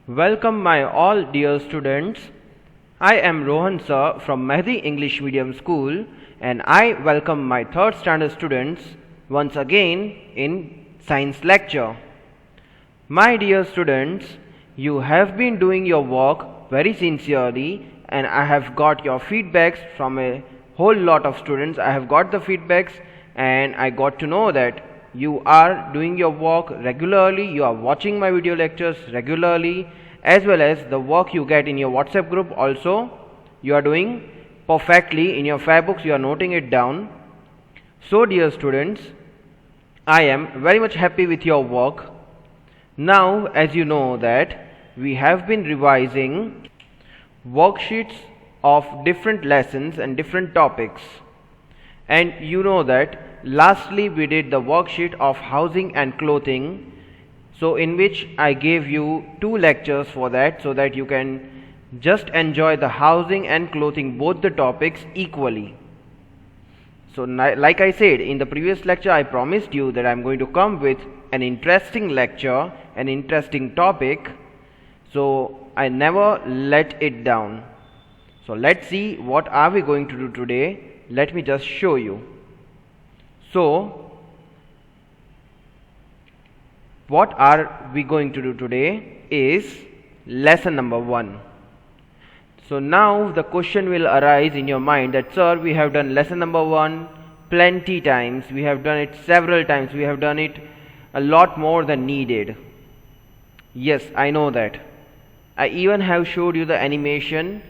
Welcome my all dear students. I am Rohan sir from Mehdi English Medium School and I welcome my 3rd standard students once again in science lecture. My dear students, you have been doing your work very sincerely and I have got your feedbacks from a whole lot of students. I have got the feedbacks and I got to know that you are doing your work regularly, you are watching my video lectures regularly, as well as the work you get in your WhatsApp group also you are doing perfectly. In your Fairbooks you are noting it down. So dear students, I am very much happy with your work. Now as you know that we have been revising worksheets of different lessons and different topics, and you know that lastly we did the worksheet of housing and clothing, so in which I gave you 2 lectures for that, so that you can just enjoy the housing and clothing, both the topics equally. So like I said in the previous lecture, I promised you that I am going to come with an interesting lecture, an interesting topic, so I never let it down. So let's see what are we going to do today. Let me just show you. So what are we going to do today is lesson number 1. So now the question will arise in your mind that sir, we have done lesson number 1 plenty times, we have done it several times, we have done it a lot more than needed. Yes, I know that. I even have showed you the animation,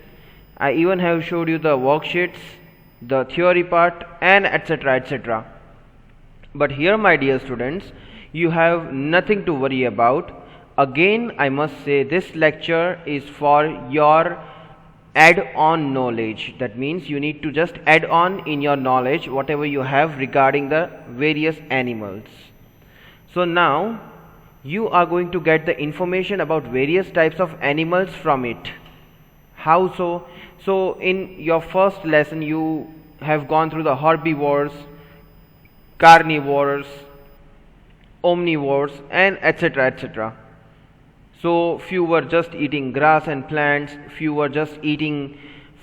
I even have showed you the worksheets, the theory part, and etc. etc. But here my dear students, you have nothing to worry about. Again I must say this lecture is for your add-on knowledge. That means you need to just add on in your knowledge whatever you have regarding the various animals. So now you are going to get the information about various types of animals from it. How so? So in your first lesson you have gone through the herbivores, carnivores, omnivores, and etc. etc. So few were just eating grass and plants, few were just eating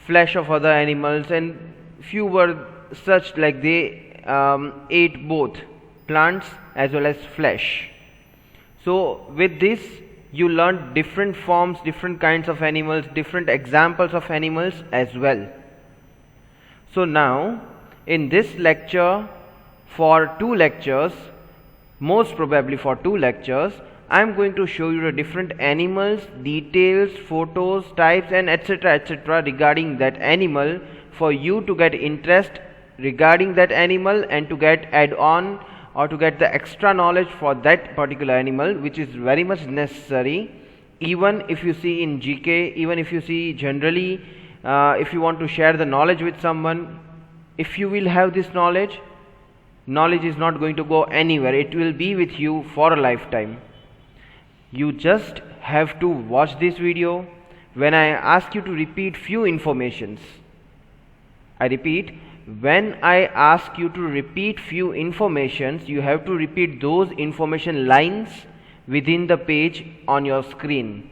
flesh of other animals, and few were such like they ate both plants as well as flesh. So with this you learned different forms, different kinds of animals, different examples of animals as well. So now in this lecture, for 2 lectures, most probably for 2 lectures, I am going to show you the different animals, details, photos, types, and etc. etc. regarding that animal, for you to get interest regarding that animal and to get add on or to get the extra knowledge for that particular animal, which is very much necessary. Even if you see in GK, even if you see generally, if you want to share the knowledge with someone, if you will have this knowledge is not going to go anywhere. It will be with you for a lifetime. You just have to watch this video. When I ask you to repeat few informations, I repeat, when I ask you to repeat few informations, you have to repeat those information lines within the page on your screen.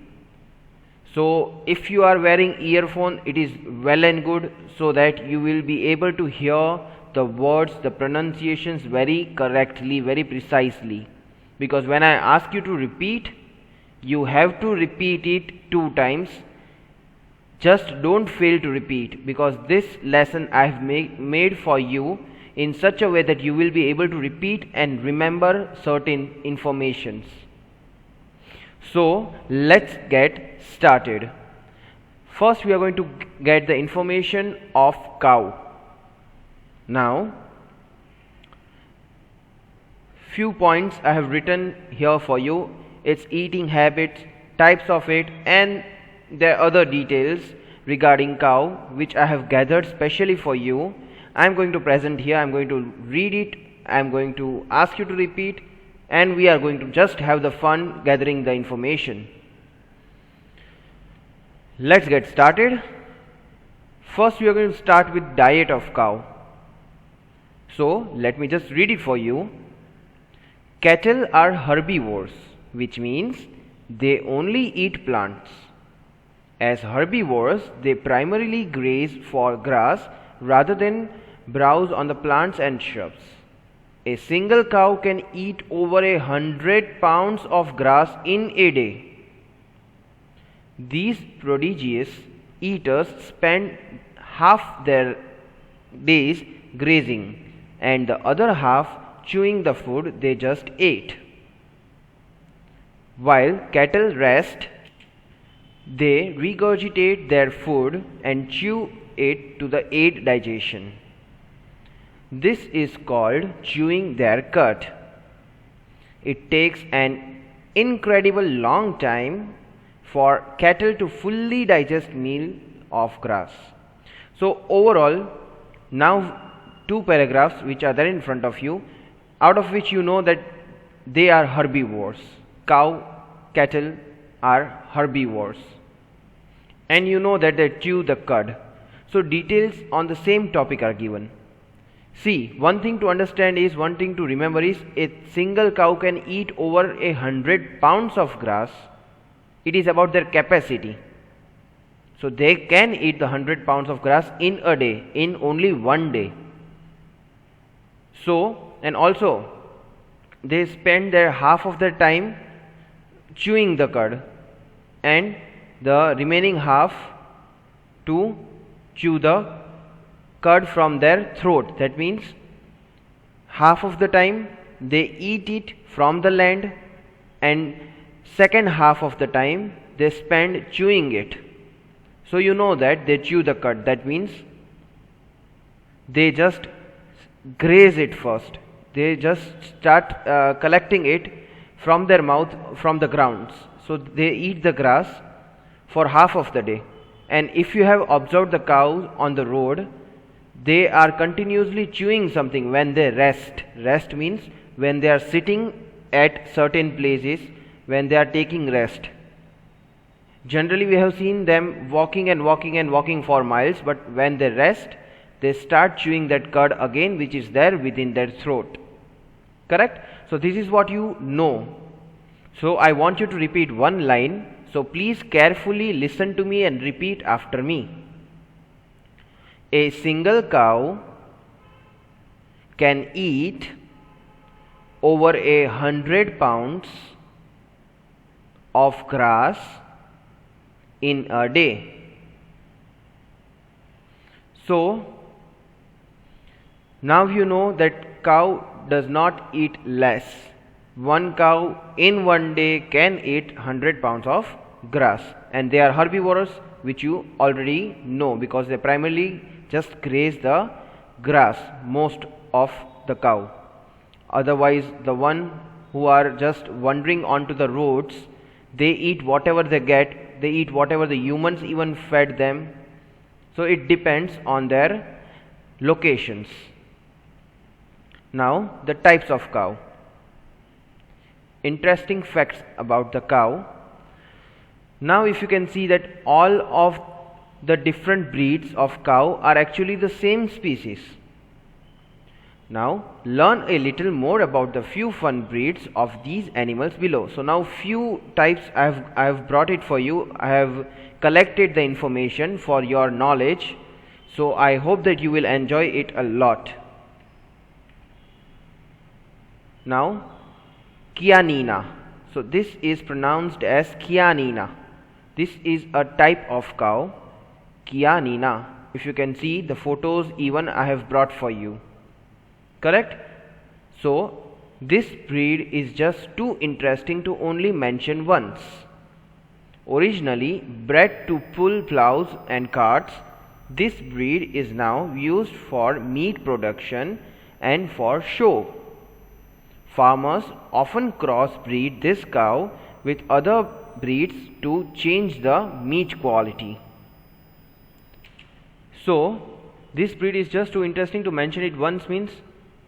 So if you are wearing earphone, it is well and good, so that you will be able to hear the words, the pronunciations very correctly, very precisely. Because when I ask you to repeat, you have to repeat it 2 times. Just don't fail to repeat, because this lesson I have made for you in such a way that you will be able to repeat and remember certain informations. So let's get started. First we are going to get the information of cow. Now few points I have written here for you. Its eating habits, types of it, and there are other details regarding cow which I have gathered specially for you. I am going to present here, I am going to read it, I am going to ask you to repeat, and we are going to just have the fun gathering the information. Let's get started. First we are going to start with diet of cow. So let me just read it for you. Cattle are herbivores, which means They only eat plants. As herbivores, they primarily graze for grass rather than browse on the plants and shrubs. A single cow can eat over 100 pounds of grass in a day. These prodigious eaters spend half their days grazing and the other half chewing the food they just ate. While cattle rest, they regurgitate their food and chew it to aid digestion. This is called chewing their cud. It takes an incredible long time for cattle to fully digest meal of grass. So overall, now 2 paragraphs which are there in front of you, out of which you know that they are herbivores. Cow, cattle are herbivores. And you know that they chew the cud. So details on the same topic are given. See, one thing to understand is, one thing to remember is, a single cow can eat over 100 pounds of grass. It is about their capacity. So they can eat the 100 pounds of grass in a day, in only one day. So, and also, they spend their half of their time chewing the cud and the remaining half to chew the cud from their throat. That means half of the time they eat it from the land and second half of the time they spend chewing it. So you know that they chew the cud. That means they just graze it first. They just start collecting it from their mouth, from the grounds. So they eat the grass for half of the day. And if you have observed the cows on the road, they are continuously chewing something when they rest. Rest means when they are sitting at certain places, when they are taking rest. Generally we have seen them walking and walking and walking for miles, but when they rest, they start chewing that cud again, which is there within their throat. Correct? So this is what you know. So I want you to repeat one line. So please carefully listen to me and repeat after me. A single cow can eat over 100 pounds of grass in a day. So now you know that cow does not eat less. One cow in one day can eat 100 pounds of grass, and they are herbivores, which you already know because they primarily just graze the grass, most of the cow. Otherwise, the one who are just wandering onto the roads, they eat whatever they get, they eat whatever the humans even fed them. So it depends on their locations. Now the types of cow. Interesting facts about the cow. Now if you can see that all of the different breeds of cow are actually the same species. Now learn a little more about the few fun breeds of these animals below. So now few types I have brought it for you. I have collected the information for your knowledge. So I hope that you will enjoy it a lot. Now Chianina. So this is pronounced as Chianina. This is a type of cow, Chianina. If you can see the photos even I have brought for you. Correct? So this breed is just too interesting to only mention once. Originally bred to pull plows and carts, this breed is now used for meat production and for show. Farmers often crossbreed this cow with other breeds to change the meat quality. So this breed is just too interesting to mention it once means,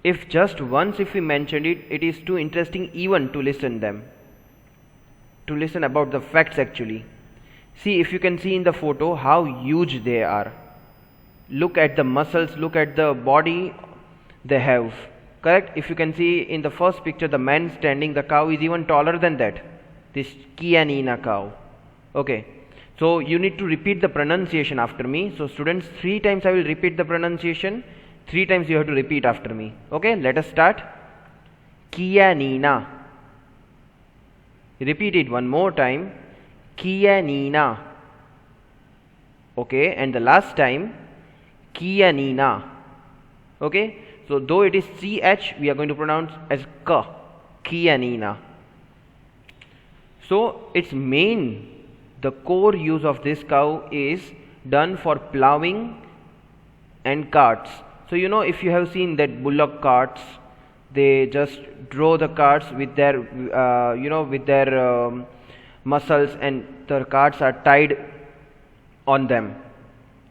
if just once if we mentioned it, it is too interesting even to listen them. To listen about the facts actually. See, if you can see in the photo how huge they are. Look at the muscles, look at the body they have. Correct? If you can see in the first picture, the man standing, the cow is even taller than that. this Chianina cow. Okay, so you need to repeat the pronunciation after me. So students, 3 times I will repeat the pronunciation, 3 times you have to repeat after me. Okay, let us start. Chianina. Repeat it one more time. Chianina. Okay, and the last time, Chianina. Okay, so though it is CH, we are going to pronounce as K, Chianina. So its main, the core use of this cow is done for plowing and carts. So you know, if you have seen that bullock carts, they just draw the carts with their with their muscles, and the carts are tied on them,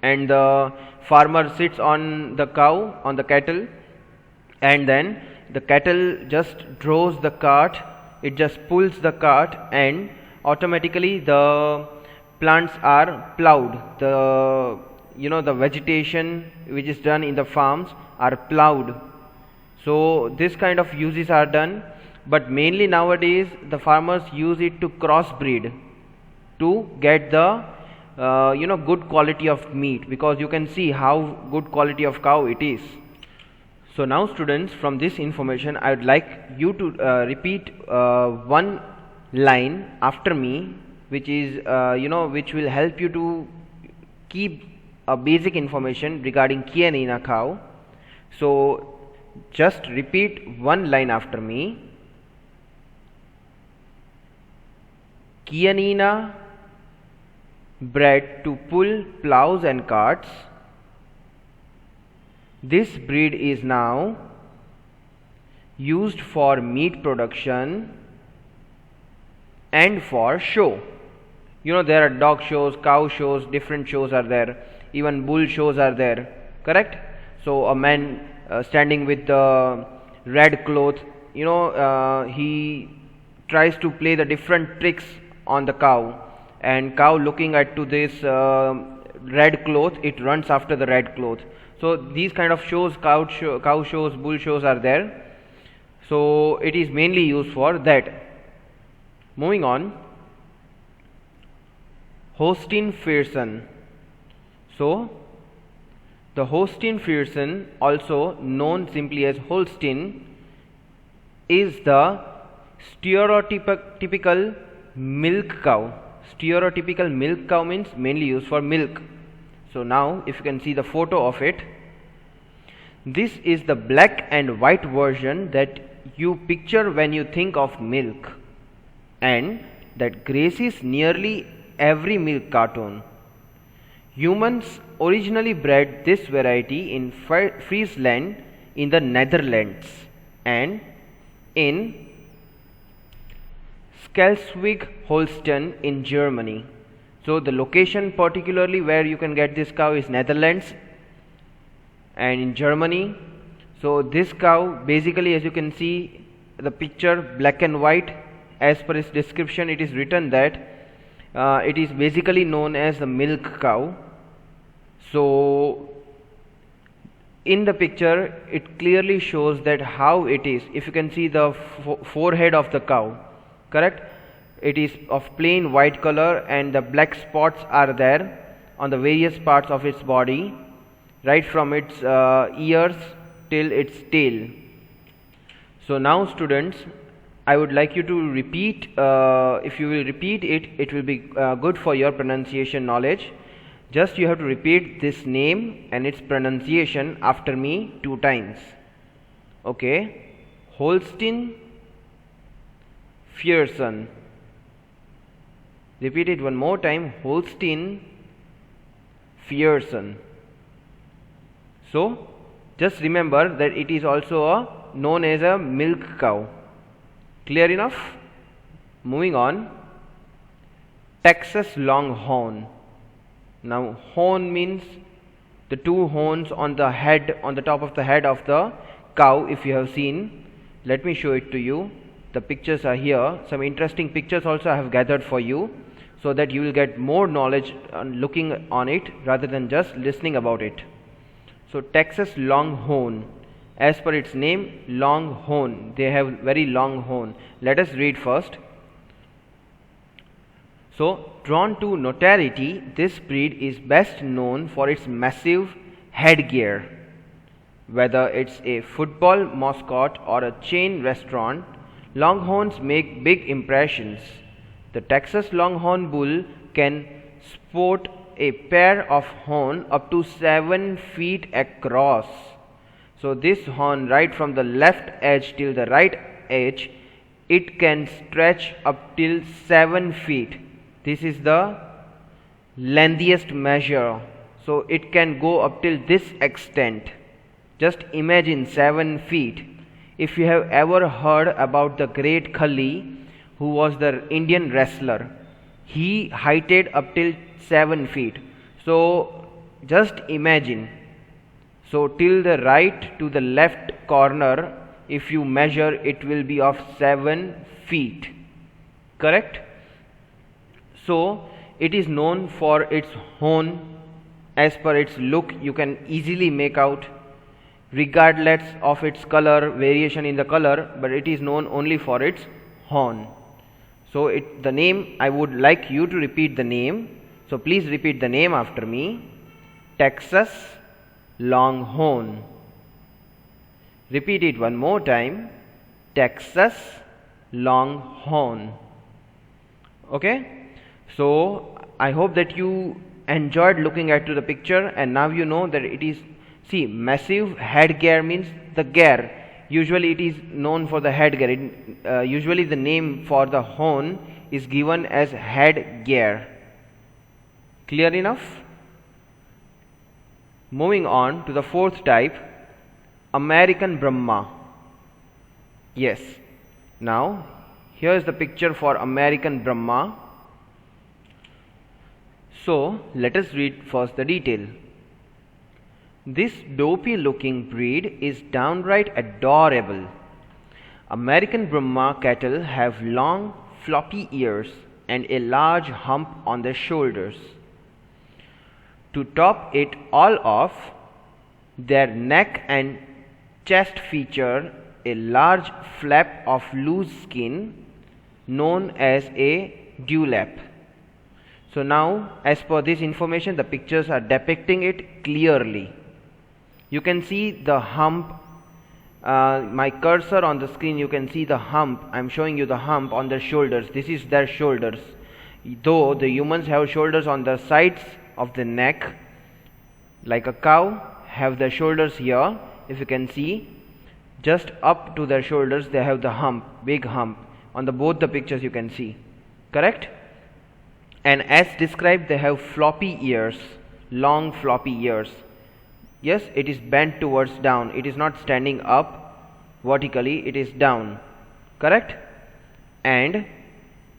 and the farmer sits on the cow, on the cattle, and then the cattle just draws the cart, it just pulls the cart, and automatically the plants are plowed. The the vegetation which is done in the farms are plowed. So this kind of uses are done, but mainly nowadays the farmers use it to crossbreed to get the good quality of meat, because you can see how good quality of cow it is. So now students, from this information I would like you to repeat one line after me, which is which will help you to keep a basic information regarding Chianina cow. So just repeat one line after me. Chianina bred to pull plows and carts. This breed is now used for meat production and for show. There are dog shows, cow shows, different shows are there, even bull shows are there, correct? So a man standing with the red cloth, he tries to play the different tricks on the cow, and cow looking at to this red cloth, it runs after the red cloth. So these kind of shows, cow shows, bull shows are there. So it is mainly used for that. Moving on, Holstein Friesian. So the Holstein Friesian, also known simply as Holstein, is the stereotypical milk cow. Stereotypical milk cow means mainly used for milk. So now if you can see the photo of it, this is the black and white version that you picture when you think of milk, and that graces nearly every milk carton. Humans originally bred this variety in Friesland in the Netherlands and in Schleswig-Holstein in Germany. So the location particularly where you can get this cow is Netherlands and in Germany. So this cow, basically, as you can see the picture, black and white, as per its description it is written that it is basically known as the milk cow. So in the picture it clearly shows that how it is. If you can see the forehead of the cow, correct, it is of plain white color, and the black spots are there on the various parts of its body, right from its ears till its tail. So now students, I would like you to repeat, if you will repeat it, it will be good for your pronunciation knowledge. Just you have to repeat this name and its pronunciation after me 2 times. Okay, Holstein Friesian. Repeat it one more time, Holstein Friesian. So just remember that it is also known as a milk cow. Clear enough? Moving on, Texas Longhorn. Now horn means the 2 horns on the head, on the top of the head of the cow. If you have seen, let me show it to you. The pictures are here. Some interesting pictures also I have gathered for you, so that you will get more knowledge on looking on it rather than just listening about it. So Texas Longhorn, as per its name, long horn, they have very long horn. Let us read first. So, drawn to notoriety, this breed is best known for its massive headgear. Whether it's a football mascot or a chain restaurant, Longhorns make big impressions. The Texas Longhorn Bull can sport a pair of horns up to 7 feet across. So this horn, right from the left edge till the right edge, it can stretch up till 7 feet. This is the lengthiest measure. So it can go up till this extent. Just imagine 7 feet. If you have ever heard about the great Khali, who was the Indian wrestler, he heighted up till 7 feet. So just imagine. So till the right to the left corner, if you measure, it will be of 7 feet. Correct? So it is known for its horn. As per its look, you can easily make out, regardless of its color, variation in the color, but it is known only for its horn. So the name, I would like you to repeat the name. So please repeat the name after me. Texas Longhorn. Repeat it one more time. Texas Longhorn. Okay. So I hope that you enjoyed looking at the picture, and now you know that it is, see, massive headgear means the gear. Usually it is known for the headgear. Usually the name for the horn is given as headgear. Clear enough? Moving on to the fourth type, American Brahma. Yes. Now here is the picture for American Brahma. So let us read first the detail. This dopey looking breed is downright adorable. American Brahma cattle have long floppy ears and a large hump on their shoulders. To top it all off, their neck and chest feature a large flap of loose skin known as a dewlap. So now, as per this information, the pictures are depicting it clearly. You can see the hump. My cursor on the screen, you can see the hump. I am showing you the hump on their shoulders. This is their shoulders. Though the humans have shoulders on the sides of the neck, like a cow have the shoulders here. If you can see, just up to their shoulders they have the hump, big hump. On both the pictures you can see. Correct? And as described, they have floppy ears, long floppy ears. Yes, it is bent towards down. It is not standing up vertically, it is down. Correct? And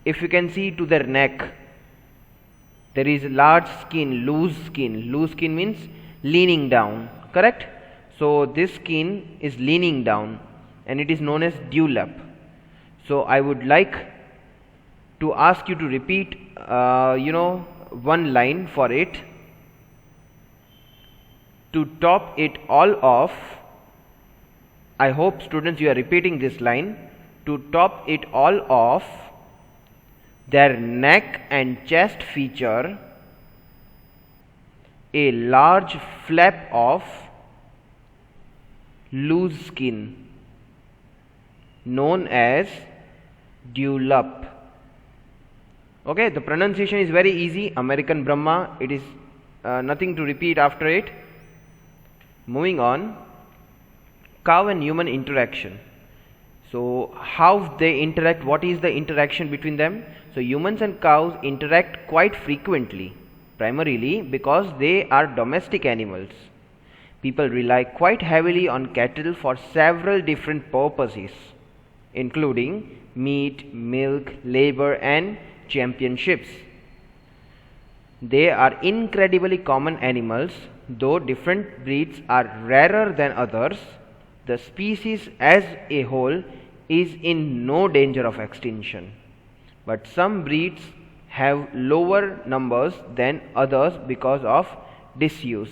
if you can see to their neck, there is large skin, loose skin. Loose skin means leaning down. Correct? So this skin is leaning down and it is known as dewlap. So I would like to ask you to repeat one line for it. To top it all off, I hope students you are repeating this line. To top it all off, their neck and chest feature a large flap of loose skin known as dewlap. Okay, the pronunciation is very easy. American Brahma. It is nothing to repeat after it. Moving on, cow and human interaction. So how they interact, what is the interaction between them? So humans and cows interact quite frequently, primarily because they are domestic animals. People rely quite heavily on cattle for several different purposes, including meat, milk, labor and championships. They are incredibly common animals. Though different breeds are rarer than others, the species as a whole is in no danger of extinction. But some breeds have lower numbers than others because of disuse.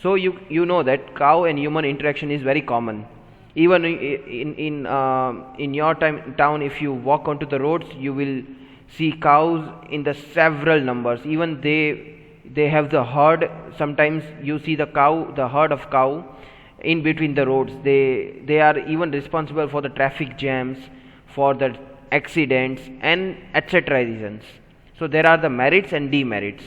So you know that cow and human interaction is very common. Even in your town, if you walk onto the roads, you will see cows in the several numbers. Even they have the herd. Sometimes you see the herd of cow in between the roads. They are even responsible for the traffic jams, for the accidents, and etc. reasons. So there are the merits and demerits.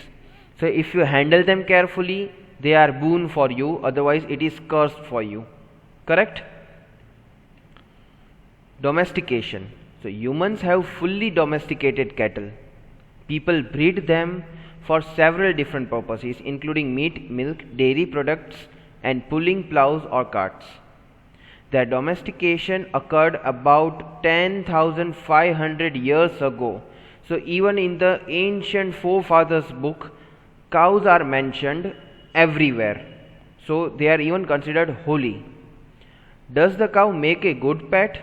So if you handle them carefully, they are boon for you, otherwise it is cursed for you. Correct? Domestication. So humans have fully domesticated cattle. People breed them for several different purposes, including meat, milk, dairy products, and pulling plows or carts. Their domestication occurred about 10,500 years ago. So even in the ancient forefathers book, cows are mentioned everywhere. So they are even considered holy. Does the cow make a good pet?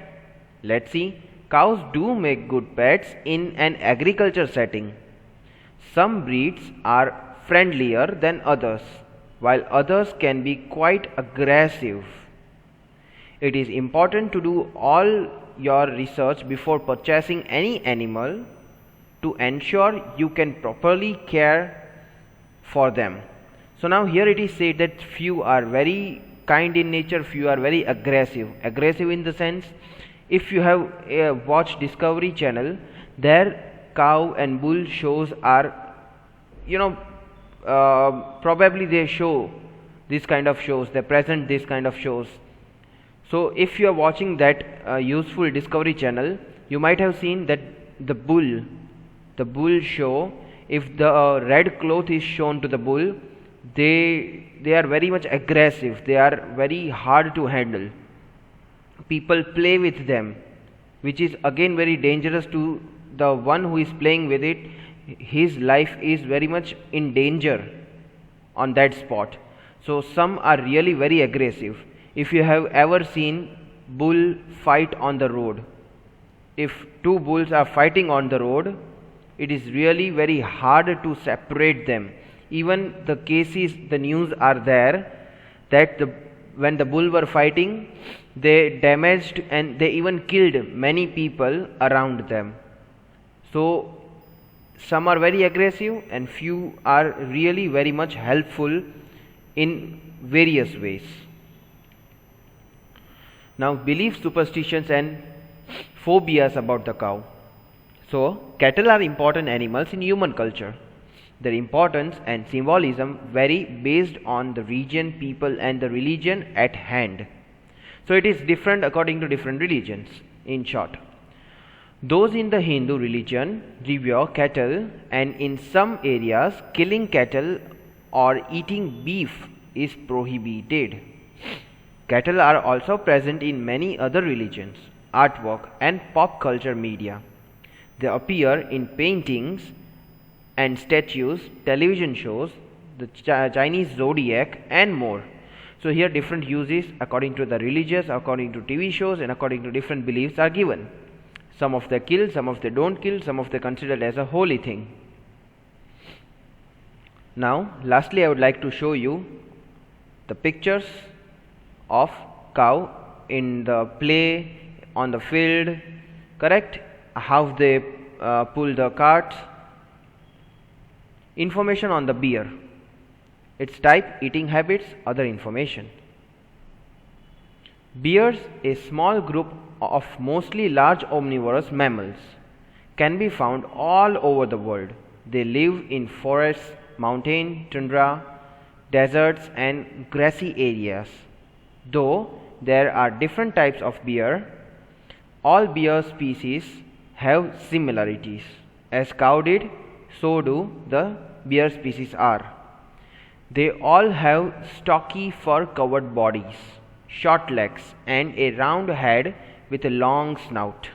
Let's see. Cows do make good pets in an agriculture setting. Some breeds are friendlier than others, while others can be quite aggressive. It is important to do all your research before purchasing any animal to ensure you can properly care for them. So now here it is said that few are very kind in nature, few are very aggressive. Aggressive in the sense, if you have watched Discovery Channel, their cow and bull shows are, probably they show this kind of shows, they present this kind of shows. So if you are watching that useful Discovery Channel, you might have seen that the bull show, if the red cloth is shown to the bull, they are very much aggressive, they are very hard to handle. People play with them, which is again very dangerous to the one who is playing with it. His life is very much in danger on that spot. So some are really very aggressive. If you have ever seen bull fight on the road, if two bulls are fighting on the road, it is really very hard to separate them. Even the cases, the news are there that when the bull were fighting, they damaged and they even killed many people around them. So some are very aggressive and few are really very much helpful in various ways. Now beliefs, superstitions and phobias about the cow. So cattle are important animals in human culture. Their importance and symbolism vary based on the region, people and the religion at hand. So it is different according to different religions, in short. Those in the Hindu religion revere cattle, and in some areas killing cattle or eating beef is prohibited. Cattle are also present in many other religions, artwork and pop culture media. They appear in paintings and statues, television shows, the Chinese zodiac and more. So here different uses according to the religious, according to TV shows and according to different beliefs are given. Some of they kill, some of they don't kill, some of they considered as a holy thing. Now lastly I would like to show you the pictures of cow in the play, on the field, correct? How they pull the carts. Information on the bear, its type, eating habits, other information. Bears, a small group of mostly large omnivorous mammals, can be found all over the world. They live in forests, mountain, tundra, deserts and grassy areas. Though there are different types of bear, all bear species have similarities. As cow did, so do the bear species are. They all have stocky fur covered bodies, short legs and a round head with a long snout.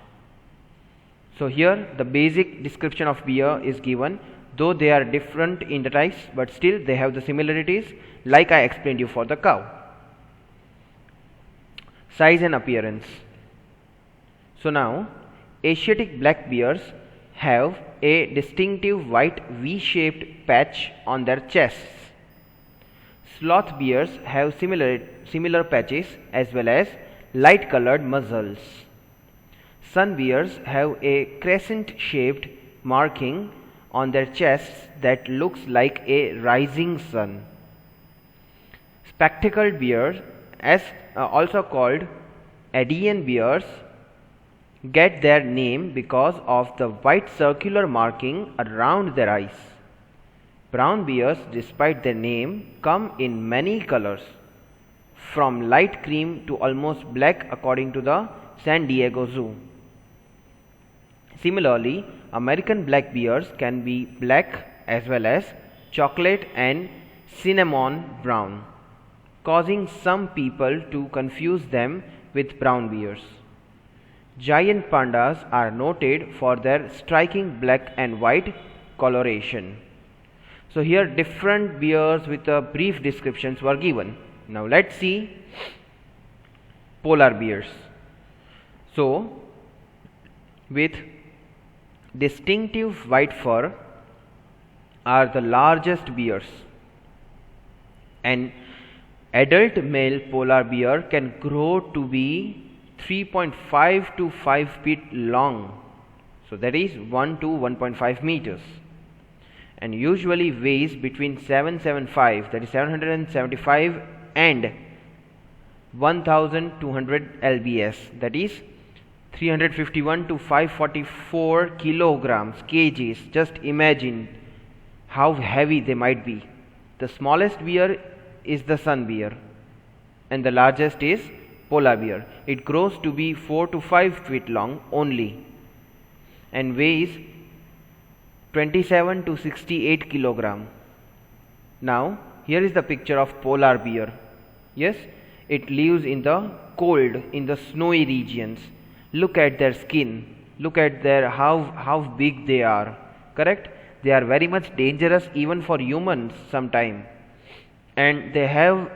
So here the basic description of bear is given, though they are different in the types, but still they have the similarities like I explained you for the cow. Size and appearance. So now Asiatic black bears have a distinctive white V-shaped patch on their chests. Sloth bears have similar patches as well as light colored muzzles. Sun bears have a crescent shaped marking on their chests that looks like a rising sun. Spectacled bears, as also called Andean bears, get their name because of the white circular marking around their eyes. Brown bears, despite their name, come in many colors, from light cream to almost black according to the San Diego Zoo. Similarly, American black bears can be black as well as chocolate and cinnamon brown, causing some people to confuse them with brown bears. Giant pandas are noted for their striking black and white coloration. So here different bears with brief descriptions were given. Now let's see polar bears. So with distinctive white fur are the largest bears. An adult male polar bear can grow to be 3.5 to 5 feet long, so that is 1 to 1.5 meters, and usually weighs between 775, that is 775, and 1200 lbs, that is 351 to 544 kilograms kgs. Just imagine how heavy they might be. The smallest bear is the sun bear and the largest is polar bear. It grows to be 4 to 5 feet long only and weighs 27 to 68 kilogram. Now here is the picture of polar bear. Yes, it lives in the cold, in the snowy regions. Look at their skin, look at their how big they are, correct? They are very much dangerous even for humans sometime, and they have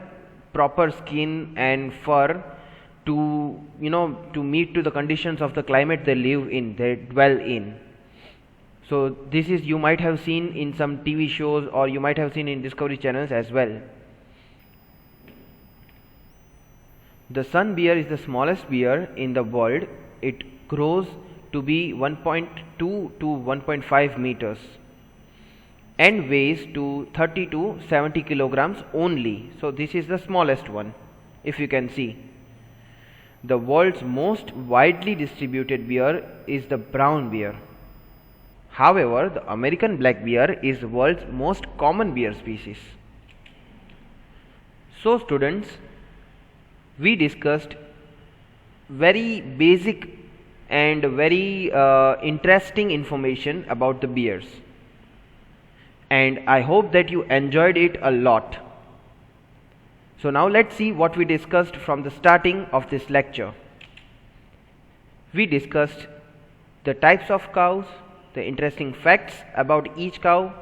proper skin and fur to to meet to the conditions of the climate they live in, they dwell in. So this is, you might have seen in some TV shows or you might have seen in Discovery channels as well. The sun bear is the smallest bear in the world. It grows to be 1.2 to 1.5 meters and weighs to 30 to 70 kilograms only. So this is the smallest one, if you can see. The world's most widely distributed bear is the brown bear. However, the American black bear is the world's most common bear species. So students, we discussed very basic and very interesting information about the bears, and I hope that you enjoyed it a lot. So now let's see what we discussed from the starting of this lecture. We discussed the types of cows, the interesting facts about each cow.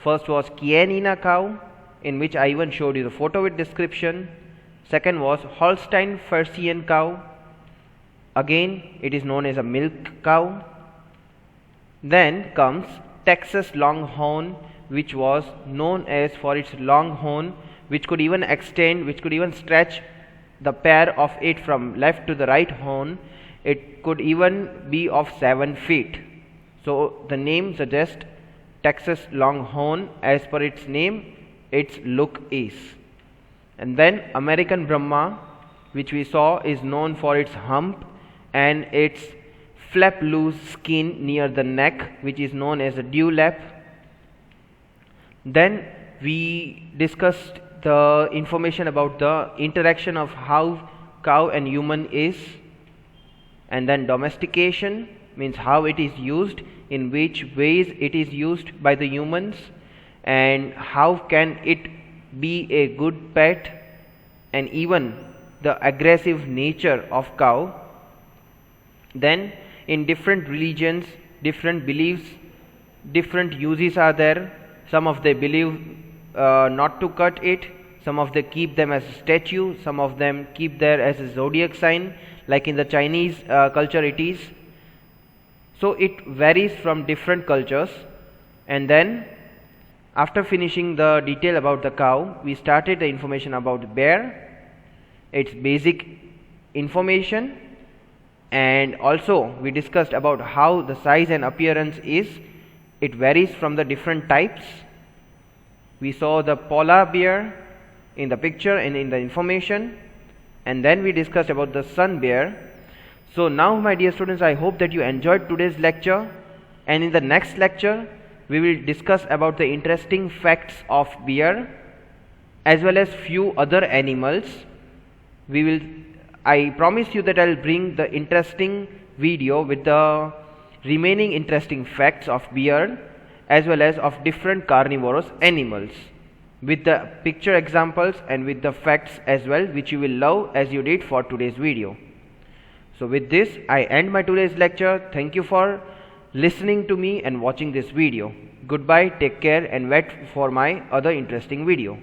First was Chianina cow, in which I even showed you the photo with description. Second was Holstein Friesian cow. Again, it is known as a milk cow. Then comes Texas Longhorn, which was known as for its long horn, which could even extend, which could even stretch the pair of it from left to the right horn. It could even be of 7 feet. So the name suggests Texas Longhorn as per its name, its look is. And then American Brahma, which we saw, is known for its hump and its flap loose skin near the neck, which is known as a dewlap. Then we discussed the information about the interaction of how cow and human is, and then domestication means how it is used, in which ways it is used by the humans, and how can it be a good pet, and even the aggressive nature of cow. Then in different religions, different beliefs, different uses are there. Some of them believe not to cut it, some of them keep them as a statue, some of them keep there as a zodiac sign, like in the Chinese culture it is. So it varies from different cultures. And then after finishing the detail about the cow, we started the information about the bear, its basic information, and also we discussed about how the size and appearance is, It varies from the different types. We saw the polar bear in the picture and in the information, and then we discussed about the sun bear. So now, my dear students, I hope that you enjoyed today's lecture, and in the next lecture we will discuss about the interesting facts of bear as well as few other animals. I promise you that I will bring the interesting video with the remaining interesting facts of bear as well as of different carnivorous animals, with the picture examples and with the facts as well, which you will love as you did for today's video. So with this, I end my today's lecture. Thank you for listening to me and watching this video. Goodbye, take care, and wait for my other interesting video.